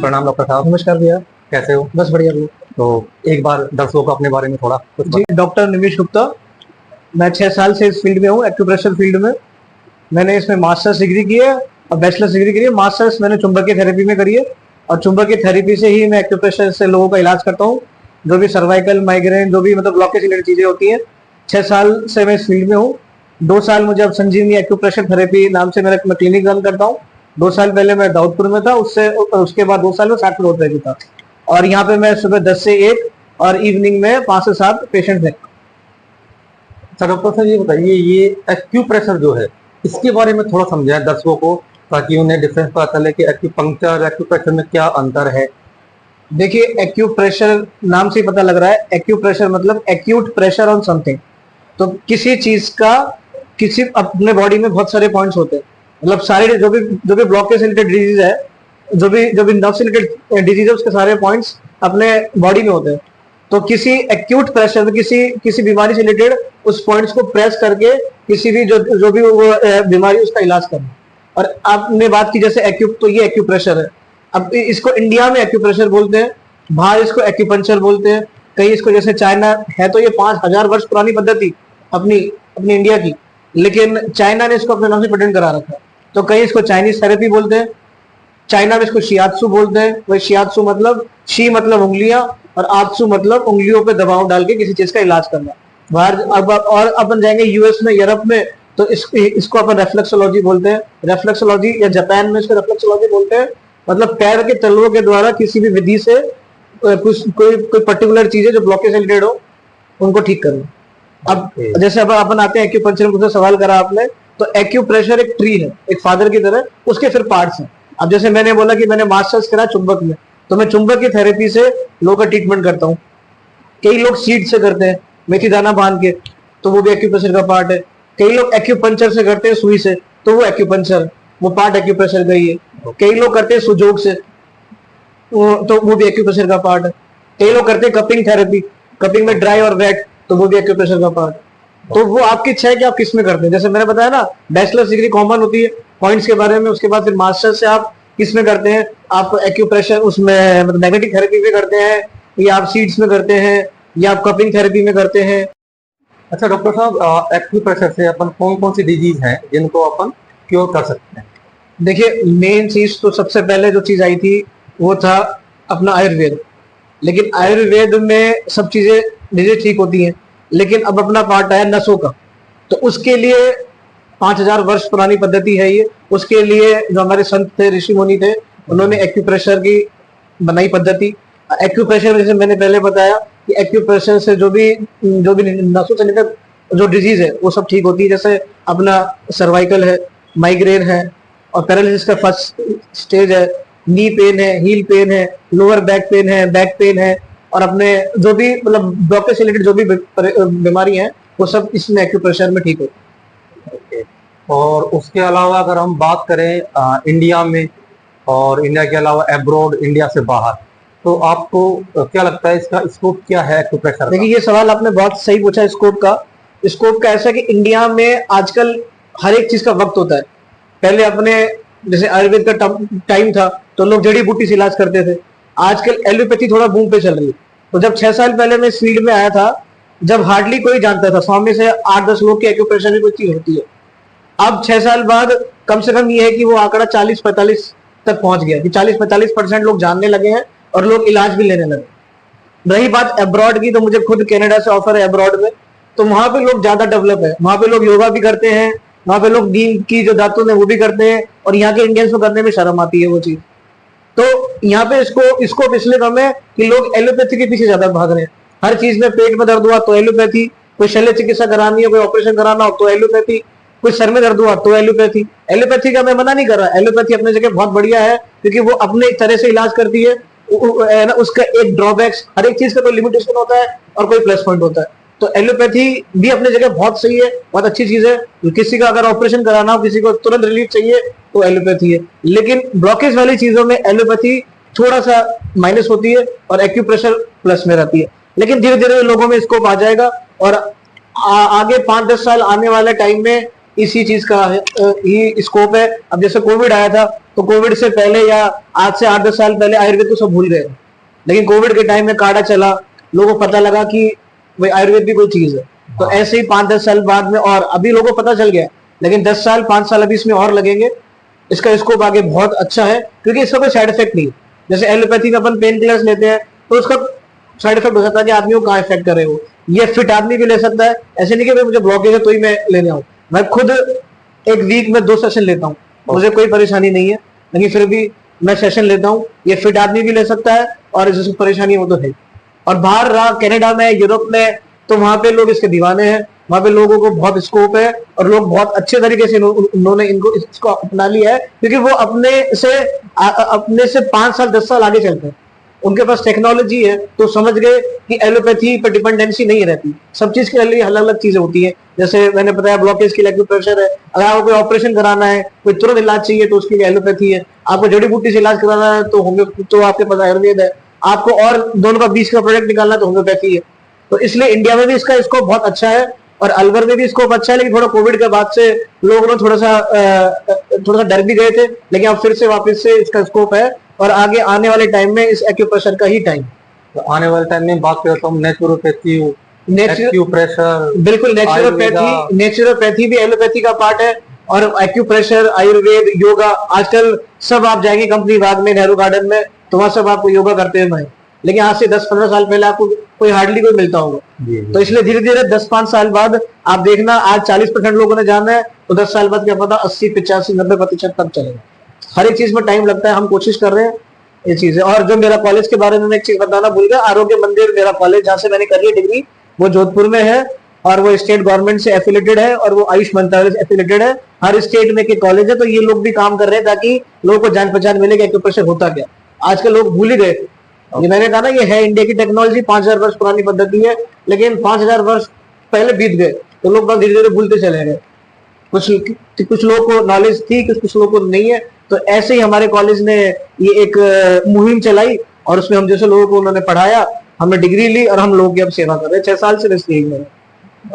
प्रणाम डॉक्टर साहब। नमस्कार भैया। कैसे हो? बस बढ़िया भैया। तो एक बार दर्शकों को अपने बारे में थोड़ा कुछ जी, डॉक्टर निमिष गुप्ता। मैं 6 साल से इस फील्ड में हूँ, एक्यूप्रेशर फील्ड में। मैंने इसमें मास्टर्स डिग्री की है और बैचलर्स डिग्री करी है। मास्टर्स मैंने चुंबकीय थेरेपी में करी है और चुंबकीय थेरेपी से ही मैं एक्यूप्रेशर से लोगों का इलाज करता हूँ। जो भी सर्वाइकल, माइग्रेन, जो भी मतलब ब्लॉकेज रिलेटेड चीजें होती हैं। 6 साल से मैं इस फील्ड में हूँ। 2 साल मुझे अब संजीवनी एक्यूप्रेशर थेरेपी नाम से मैं क्लिनिक रन करता हूँ। 2 साल पहले मैं दाऊदपुर में था, उसके बाद 2 साल में 60 रोड पे भी था। और यहाँ पे मैं सुबह 10 से 1 और इवनिंग में 5 से 7 पेशेंट देखता हूँ। अच्छा डॉक्टर साहब, ये बताइए, ये एक्यूप्रेशर जो है इसके बारे में थोड़ा समझाएं दर्शकों को, ताकि उन्हें डिफरेंस पता चले कि एक्यूपंक्चर और एक्यूप्रेशर में क्या अंतर है। देखिए, एक्यूप्रेशर नाम से ही पता लग रहा है। एक्यूप्रेशर मतलब एक्यूट प्रेशर ऑन समथिंग। तो किसी चीज का किसी अपने बॉडी में बहुत सारे पॉइंट्स होते हैं, मतलब सारे जो भी ब्लॉकेज रिलेटेड डिजीज है, जो भी नर्व से रिलेटेड डिजीज है, उसके सारे पॉइंट्स अपने बॉडी में होते हैं। तो किसी एक्यूट प्रेशर में किसी बीमारी से रिलेटेड उस पॉइंट्स को प्रेस करके किसी भी जो भी वो बीमारी उसका इलाज करना। और आपने बात की जैसे तो ये एक्यूप्रेशर है। अब इसको इंडिया में एक्यूप्रेशर बोलते हैं, बाहर इसको एक्यूपंक्चर बोलते हैं। कहीं इसको, जैसे चाइना है तो ये 5000 वर्ष पुरानी पद्धति अपनी इंडिया की, लेकिन चाइना ने इसको अपने नाम से पेटेंट करा रखा है। तो कहीं इसको चाइनीज थेरेपी बोलते हैं, चाइना में इसको शियात्सु बोलते हैं। वही शियात्सु मतलब शी मतलब उंगलियां और आत्सु मतलब उंगलियों पे दबाव डाल के किसी चीज का इलाज करना। बाहर अब और अपन जाएंगे यूएस में, यूरोप में, तो इसको अपन रेफ्लेक्सोलॉजी बोलते हैं। रेफ्लेक्सोलॉजी, या जापान में इसको रेफ्लेक्सोलॉजी बोलते हैं। मतलब पैर के तलवों के द्वारा किसी भी विधि से कोई पर्टिकुलर चीज है जो ब्लॉकेज से रिलेटेड हो, उनको ठीक करना। अब जैसे अब अपन आते हैं एक्यूपंक्चर में, कुछ सवाल करा आपने, तो एक्यूप्रेशर एक ट्री है, एक फादर की तरह, उसके फिर पार्ट्स हैं। अब जैसे मैंने बोला कि मैंने मास्टर्स करा चुंबक में, तो मैं चुंबक की थेरेपी से लोगों का ट्रीटमेंट करता हूँ। कई लोग सीड से करते हैं, मेथी दाना बांध के, तो वो भी एक्यूप्रेशर का पार्ट है। कई लोग एक्यूपंक्चर से करते हैं, सुई से, तो वो एक्यूपंक्चर, वो पार्ट एक्यूप्रेशर का ही है। कई लोग करते हैं सुजोग से, तो वो भी एक्यूप्रेशर का पार्ट है। कई लोग करते हैं कपिंग थेरेपी, कपिंग में ड्राई और वेट, तो वो भी एक्यूप्रेशर का पार्ट है। तो वो आपकी इच्छा है कि आप किस में करते हैं। जैसे मैंने बताया ना, बैचलर्स डिग्री कॉमन होती है पॉइंट्स के बारे में, उसके बाद फिर मास्टर से आप किस में करते हैं। आप एक्यूप्रेशर उसमें मतलब मैग्नेटिक थेरेपी में करते हैं, या आप सीड्स में करते हैं, या आप कपिंग थेरेपी में करते हैं। अच्छा डॉक्टर साहब, एक्यूप्रेशर से अपन कौन कौन सी डिजीज हैं जिनको अपन क्योर कर सकते हैं? देखिए, मेन चीज तो सबसे पहले जो चीज आई थी वो था अपना आयुर्वेद। लेकिन आयुर्वेद में सब चीजें ठीक होती हैं, लेकिन अब अपना पार्ट आया नसों का। तो उसके लिए 5000 वर्ष पुरानी पद्धति है ये। उसके लिए जो हमारे संत थे, ऋषि मुनि थे, उन्होंने एक्यूप्रेशर की बनाई पद्धति। एक्यूप्रेशर जैसे मैंने पहले बताया कि एक्यूप्रेशर से जो भी नसों से रिलेटेड जो डिजीज है वो सब ठीक होती है। जैसे अपना सर्वाइकल है, माइग्रेन है, और पैरालिसिस का फर्स्ट स्टेज है, नी पेन है, हील पेन है, लोअर बैक पेन है, बैक पेन है, और अपने जो भी मतलब ब्लॉकेज से रिलेटेड जो भी बीमारी है वो सब इसमें एक्यूप्रेशर में ठीक होती है। और उसके अलावा अगर हम बात करें इंडिया में और इंडिया के अलावा एब्रॉड, इंडिया से बाहर, तो आपको क्या लगता है इसका स्कोप क्या है एक्यूप्रेशर? देखिए, ये सवाल आपने बहुत सही पूछा। स्कोप का ऐसा कि इंडिया में आजकल हर एक चीज का वक्त होता है। पहले अपने जैसे आयुर्वेद का टाइम था तो लोग जड़ी बूटी से इलाज करते थे। आजकल एलोपैथी थोड़ा बूम पे चल रही है। तो जब 6 साल पहले मैं इस फील्ड में आया था, जब हार्डली कोई जानता था, 100 में से 8-10 लोग की एक्यूप्रेशर में कोई चीज होती है। अब 6 साल बाद कम से कम ये है कि वो आंकड़ा 40-45 तक पहुंच गया, कि 40-45% लोग जानने लगे हैं और लोग इलाज भी लेने लगे। रही बात अब्रॉड की, तो मुझे खुद कनाडा से ऑफर है अब्रॉड में, तो वहां पे लोग ज्यादा डेवलप है। वहां पे लोग योगा भी करते हैं, वहां पे लोग नीम की जो धातु है वो भी करते हैं, और यहाँ के इंडियंस को करने में शर्म आती है वो चीज। तो यहाँ पे इसको इसलिए कम है कि लोग एलोपैथी के पीछे ज्यादा भाग रहे हैं। हर चीज में पेट में दर्द हुआ तो एलोपैथी, कोई शल्य चिकित्सा करानी है, कोई ऑपरेशन कराना हो तो एलोपैथी, कोई सर में दर्द हुआ तो एलोपैथी। एलोपैथी का मैं मना नहीं कर रहा, एलोपैथी अपने जगह बहुत बढ़िया है, क्योंकि वो अपने तरह से इलाज करती है। उसका एक ड्रॉबैक्स, हर एक चीज का कोई लिमिटेशन होता है और कोई प्लस पॉइंट होता है। तो एलोपैथी भी अपने जगह बहुत सही है, बहुत अच्छी चीज है। किसी का अगर ऑपरेशन कराना हो, किसी को तुरंत रिलीफ चाहिए, तो एलोपैथी है। लेकिन ब्लॉकेज वाली चीजों में एलोपैथी थोड़ा सा माइनस होती है और एक्यूप्रेशर प्लस में रहती है। लेकिन धीरे धीरे लोगों में स्कोप आ जाएगा, और आगे 5-10 साल आने वाले टाइम में इसी चीज का ही स्कोप है। अब जैसे कोविड आया था तो कोविड से पहले या आज से 8-10 साल पहले आयुर्वेद को सब भूल गए, लेकिन कोविड के टाइम में काढ़ा चला, लोगों को पता लगा कि भाई आयुर्वेद भी कोई चीज है। तो ऐसे ही 5-10 साल बाद में, और अभी लोगों को पता चल गया, लेकिन 10 साल 5 साल अभी इसमें और लगेंगे। इसका स्कोप आगे बहुत अच्छा है, क्योंकि इसका कोई साइड इफेक्ट नहीं है। जैसे एलोपैथी में अपन पेन किलर्स लेते हैं तो उसका साइड इफेक्ट हो सकता है कि आदमी को कहाँ इफेक्ट करे हो। ये फिट आदमी भी ले सकता है, ऐसे नहीं कि भाई मुझे ब्लॉकेज है तो ही मैं लेने आऊँ। मैं खुद एक वीक में 2 सेशन लेता हूँ, मुझे कोई परेशानी नहीं है, लेकिन फिर भी मैं सेशन लेता हूँ। ये फिट आदमी भी ले सकता है, और जिसको परेशानी है वो तो है। और बाहर रहा कनाडा में, यूरोप में, तो वहां पे लोग इसके दीवाने हैं, वहां पे लोगों को बहुत स्कोप है, और लोग बहुत अच्छे तरीके से उन्होंने इसको अपना लिया है, क्योंकि वो अपने से 5 साल 10 साल आगे चलते हैं। उनके पास टेक्नोलॉजी है, तो समझ गए कि एलोपैथी पर डिपेंडेंसी नहीं रहती। सब चीज के लिए अलग अलग चीजें होती है। जैसे मैंने बताया ब्लॉकेज के लिए एक्यूप्रेशर है, अगर आपको कोई ऑपरेशन कराना है, कोई तुरंत इलाज चाहिए तो उसके लिए एलोपैथी है। आपको जड़ी बूटी से इलाज कराना है तो आपके पास आयुर्वेद है। आपको और दोनों का बीच का प्रोडक्ट निकालना है तो होम्योपैथी है। तो इसलिए इंडिया में भी इसका स्कोप बहुत अच्छा है, और अलवर में भी स्कोप अच्छा है। लेकिन थोड़ा कोविड के बाद से लोग ना थोड़ा सा डर भी गए थे, लेकिन अब फिर से वापस से इसका स्कोप है, और आगे आने वाले टाइम में इस एक्यूप्रेशर का ही टाइम। तो आने वाले टाइम में बात करता हूँ नेचुरोपैथी, एक्यूप्रेशर। बिल्कुल, नेचुरोपैथी भी एलोपैथी का पार्ट है, और एक्यूप्रेशर, आयुर्वेद, योगा। आजकल सब आप जाएंगे कंपनी बाग में, नेहरू गार्डन में, तो वहां सब आपको योगा करते हुए, लेकिन आज से 10-15 साल पहले आपको कोई हार्डली कोई मिलता होगा। तो इसलिए धीरे धीरे 10-5 साल बाद आप देखना, आज 40% लोगों ने जाना है, तो 10 साल बाद क्या पता 80, 85, 90% तक चलेगा। हर एक चीज में टाइम लगता है, हम कोशिश कर रहे हैं ये चीजें। और जो मेरा कॉलेज के बारे में मैं एक चीज बताना भूल गया, आरोग्य मंदिर मेरा कॉलेज जहाँ से मैंने करी है डिग्री, वो जोधपुर में है, और वो स्टेट गवर्नमेंट से एफिलेटेड है, और वो आयुष मंत्रालय से एफिलेटेड है। हर स्टेट में एक कॉलेज है, तो ये लोग भी काम कर रहे हैं ताकि लोगों को जान पहचान मिले कि एक्यूप्रेशर होता क्या। आजकल लोग भूल ही गए। ये मैंने कहा ना, ये है इंडिया की टेक्नोलॉजी, 5000 वर्ष पुरानी पद्धति है, लेकिन 5000 वर्ष पहले बीत गए, तो लोग धीरे धीरे भूलते चले गए। कुछ लोगों को नॉलेज थी, कुछ लोगों को नहीं है। तो ऐसे ही हमारे कॉलेज ने ये एक मुहिम चलाई, और उसमें हम जैसे लोगों को उन्होंने पढ़ाया, हमने डिग्री ली, और हम लोगों की अब सेवा कर रहे हैं 6 साल से। बस यही है।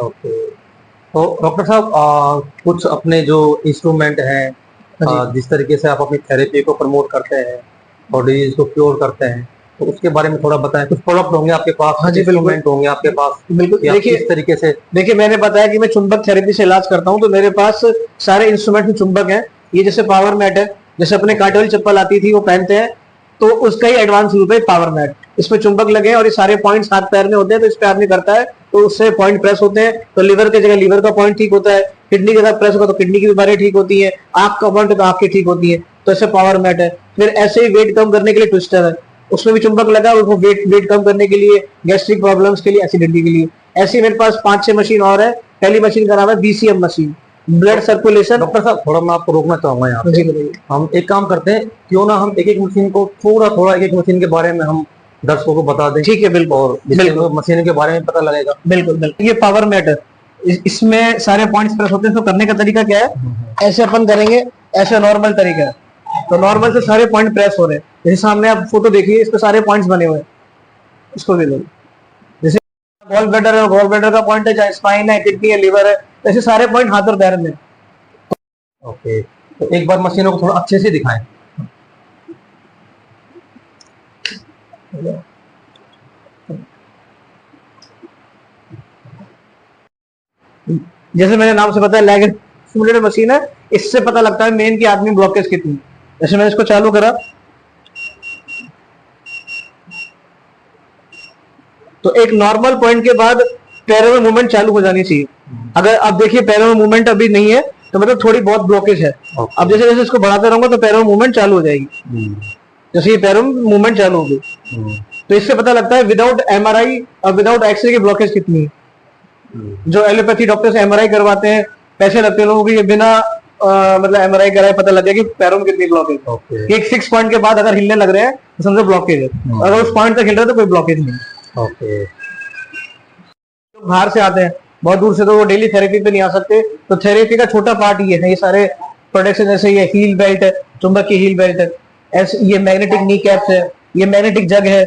ओके, तो डॉक्टर साहब कुछ अपने जो इंस्ट्रूमेंट हैं, जिस तरीके से आप अपनी थेरेपी को प्रमोट करते हैं और डिजीज को क्योर करते हैं, तो उसके बारे में थोड़ा बताएं। कुछ प्रोडक्ट होंगे आपके पास? हाँ जी, इंस्ट्रूमेंट होंगे आपके पास? बिल्कुल। देखिए किस तरीके से? देखिए, मैंने बताया कि मैं चुंबक थेरेपी से इलाज करता हूँ, तो मेरे पास सारे इंस्ट्रूमेंट में चुंबक है। ये जैसे पावर मैट है, जैसे अपने कांटे वाली चप्पल आती थी वो पहनते हैं, तो उसका ही एडवांस रूप है पावर मैट। इसमें चुंबक लगे हैं, और ये सारे पॉइंट्स हाथ पैर में होते हैं, तो इस पे आदमी करता है तो उससे पॉइंट प्रेस होते हैं। तो लिवर की जगह लिवर का पॉइंट ठीक होता है, किडनी की जगह प्रेस होगा तो किडनी की बीमारी ठीक होती है, आंख का पॉइंट तो आंख की ठीक होती है। तो ऐसे पावर मैट है। फिर ऐसे ही वेट कम करने के लिए ट्विस्टर है, उसमें भी चुंबक लगा, उसको वेट कम करने के लिए, गैस्ट्रिक प्रॉब्लम्स के लिए, एसिडिटी के लिए। ऐसी मेरे पास 5-6 मशीन और है। पहली मशीन का नाम है BCM machine, blood circulation. Doctor साहब थोड़ा मैं आपको रोकना चाहूंगा यहाँ पे। हम एक काम करते हैं, क्यों ना हम एक एक मशीन को थोड़ा एक मशीन के बारे में हम दर्शकों को बता दें। ठीक है, बिल्कुल। और मशीन के बारे में पता लगेगा। बिल्कुल बिल्कुल। ये पावर मैट है, इसमें सारे पॉइंट्स प्रेस होते हैं। तो करने का तरीका क्या है, ऐसे अपन करेंगे, ऐसे नॉर्मल तरीका है, तो नॉर्मल से सारे पॉइंट प्रेस हो रहे हैं। जैसे सामने आप फोटो देखिए, इस पे सारे पॉइंट्स बने हुए हैं। इसको भी लो, जैसे गॉल ब्लैडर है, गॉल ब्लैडर का पॉइंट है, चाहे स्पाइन है, किडनी है, लिवर है, ऐसे सारे पॉइंट हाथ और पैर में। ओके, तो एक बार मशीनों को थोड़ा अच्छे से दिखाएं। जैसे मैंने नाम से पता है, लैग सिमुलेटर मशीन है, इससे पता लगता है मेन की आदमी ब्लॉकेज कितनी। जैसे मैंने इसको चालू करा, तो एक नॉर्मल पॉइंट के बाद पैरों में मूवमेंट चालू हो जानी चाहिए। अगर आप देखिए पैरों में मूवमेंट अभी नहीं है, तो मतलब थोड़ी बहुत ब्लॉकेज है। अब जैसे जैसे इसको बढ़ाते रहूंगा तो पैरों में मूवमेंट चालू हो जाएगी। जैसे ये पैरों में मूवमेंट चालू होगी, तो इससे पता लगता है विदाउट MRI और विदाउट एक्सरे की ब्लॉकेज कितनी है। जो एलोपैथी डॉक्टर से MRI करवाते हैं, पैसे लगते हैं लोगों को, ये बिना मतलब MRI कराए पता लग गया कि पैरों में कितनी ब्लॉकेज। एक 6 पॉइंट के बाद अगर हिलने लग रहे हैं तो समझो ब्लॉकेज है, अगर उस पॉइंट तक हिल रहे हैं तो कोई ब्लॉकेज नहीं। बाहर से आते हैं बहुत दूर से, तो वो डेली थेरेपी पे नहीं आ सकते, तो थेरेपी का छोटा पार्ट ये है। ये सारे प्रोडक्ट्स, जैसे ये हील बेल्ट है, चुंबक की हील बेल्ट है, ऐसे ये मैग्नेटिक नी कैप्स है, ये मैग्नेटिक जग है,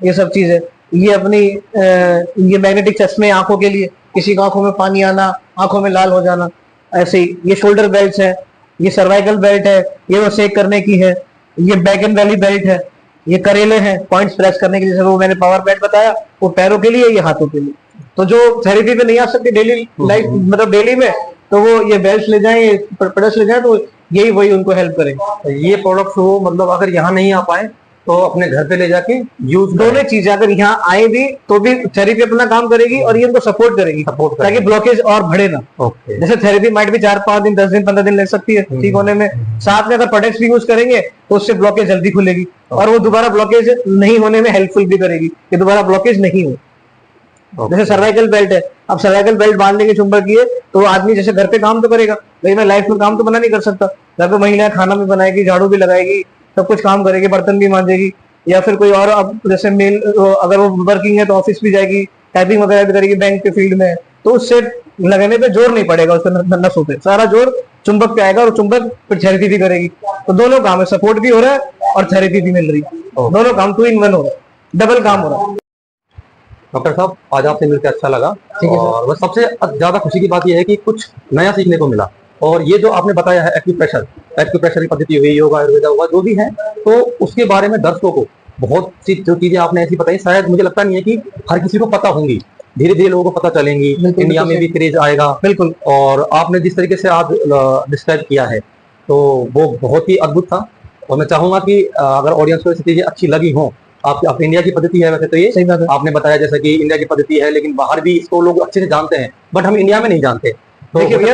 ये सब चीज है। ये अपनी ये मैग्नेटिक चश्मे आंखों के लिए, किसी की आंखों में पानी आना, आंखों में लाल हो जाना, ऐसे ही। ये शोल्डर बेल्ट है, ये सर्वाइकल बेल्ट है, ये वो सेक करने की है, ये बैक एंड वैली बेल्ट है, ये करेले हैं पॉइंट्स प्रेस करने के लिए, जैसे वो मैंने पावर बेल्ट बताया, वो पैरों के लिए, ये हाथों के लिए। तो जो थेरेपी पे नहीं आ सकते डेली लाइफ मतलब डेली में, तो वो ये बेल्ट ले जाएं, प्रोडक्ट्स ले जाएं, तो यही वही उनको हेल्प करेंगे। ये प्रोडक्ट्स वो मतलब अगर यहाँ नहीं आ पाए तो अपने घर पे ले जाके यूज दोनों चीजें अगर यहाँ आए भी तो भी थेरेपी अपना काम करेगी और ये उनको सपोर्ट करेगी ताकि ब्लॉकेज और बढ़े ना। ओके। जैसे थेरेपी माइट भी 4-5 दिन 10 दिन 15 दिन लग सकती है ठीक होने में, साथ में अगर प्रोडक्ट्स भी यूज करेंगे तो उससे ब्लॉकेज जल्दी खुलेगी और वो दोबारा ब्लॉकेज नहीं होने में हेल्पफुल भी करेगी कि दोबारा ब्लॉकेज नहीं हो। जैसे सर्वाइकल बेल्ट है, अब सर्वाइकल बेल्ट बांधने के चुंबक की है तो आदमी जैसे घर पे काम तो करेगा, लेकिन मैं लाइफ में काम तो बना नहीं कर सकता। घर पे महिलाएं खाना भी बनाएगी, झाड़ू भी लगाएगी, सब कुछ काम करेगी, बर्तन भी मांजेगी, या फिर कोई और अब जैसे मेल अगर वो वर्किंग है तो ऑफिस भी जाएगी, टाइपिंग वगैरह भी करेगी, बैंक के फील्ड में, तो उससे लगने पे जोर नहीं पड़ेगा उस पर, नसों पे सारा जोर चुंबक पे आएगा और चुंबक फिर थेरेपी भी करेगी। तो दोनों काम है, सपोर्ट भी हो रहा है और थेरेपी भी मिल रही है, दोनों काम 2 in 1 हो रहा है, डबल काम हो रहा है। डॉक्टर साहब आज आपसे मिलकर अच्छा लगा और बस सबसे ज्यादा खुशी की बात यह है कि कुछ नया सीखने को मिला। और ये जो आपने बताया है एक्यूप्रेशर की पद्धति हुई, योगा आयुर्वेदा हुआ, जो भी है, तो उसके बारे में दर्शकों को बहुत सी जो चीजें आपने ऐसी बताई शायद मुझे लगता नहीं है कि हर किसी को पता होंगी, धीरे धीरे लोगों को पता चलेंगी, इंडिया में भी क्रेज आएगा। बिल्कुल। और आपने जिस तरीके से आज डिस्क्राइब किया है तो वो बहुत ही अद्भुत था और मैं चाहूंगा कि अगर ऑडियंस को ऐसी चीजें अच्छी लगी हो, आप इंडिया की पद्धति है वैसे तो ये सही बात है, आपने बताया जैसा कि इंडिया की पद्धति है, लेकिन बाहर भी इसको लोग अच्छे से जानते हैं, बट हम इंडिया में नहीं जानते। तो देखिए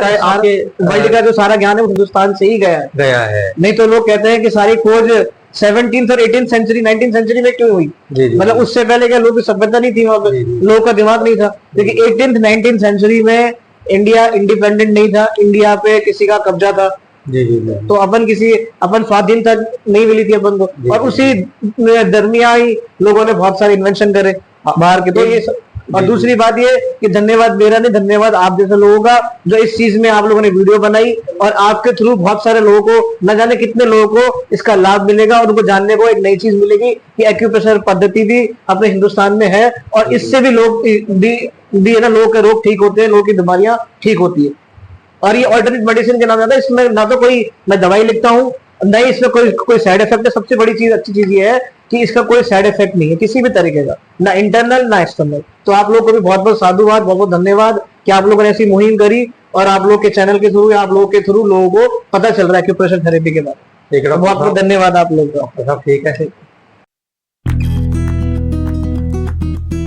वर्ल्ड का जो सारा ज्ञान है वो हिंदुस्तान से ही गया है। नहीं तो लोग कहते हैं कि सारी खोज 17th और 18th सेंचुरी 19th सेंचुरी में क्यों हुई, मतलब उससे पहले क्या लोगों की सभ्यता नहीं थी, वहां पे लोगों का दिमाग नहीं था। लेकिन 18th 19th सेंचुरी में इंडिया इंडिपेंडेंट नहीं था, इंडिया पे किसी का कब्जा था। तो अपन स्वाधीनता नहीं मिली थी अपन को, और उसी दरमियान ही लोगों ने बहुत सारे इन्वेंशन करे बाहर के। तो ये और दूसरी बात ये कि धन्यवाद मेरा नहीं, धन्यवाद आप जैसे लोगों का जो इस चीज में आप लोगों ने वीडियो बनाई और आपके थ्रू बहुत सारे लोगों को, न जाने कितने लोगों को इसका लाभ मिलेगा और उनको जानने को एक नई चीज मिलेगी कि एक्यूप्रेशर पद्धति भी अपने हिंदुस्तान में है और इससे भी लोग भी है ना, लोगों के रोग ठीक होते हैं, लोगों की बीमारियां ठीक होती है। और ये ऑल्टरनेट मेडिसिन के नाम आता है, इसमें ना तो कोई मैं दवाई लिखता हूँ, नहीं इसमें कोई साइड इफेक्ट है। सबसे बड़ी चीज अच्छी चीज ये है कि इसका कोई साइड इफेक्ट नहीं है किसी भी तरीके का, ना इंटरनल ना एक्सटर्नल। तो आप लोगों को भी बहुत बहुत साधुवाद, बहुत बहुत धन्यवाद कि आप लोगों ने ऐसी मुहिम करी और आप लोग के चैनल के थ्रू, आप लोगों के थ्रू लोगों को पता चल रहा है एक्यूप्रेशर थेरेपी के बारे में। बहुत बहुत धन्यवाद आप लोगों का। ठीक है।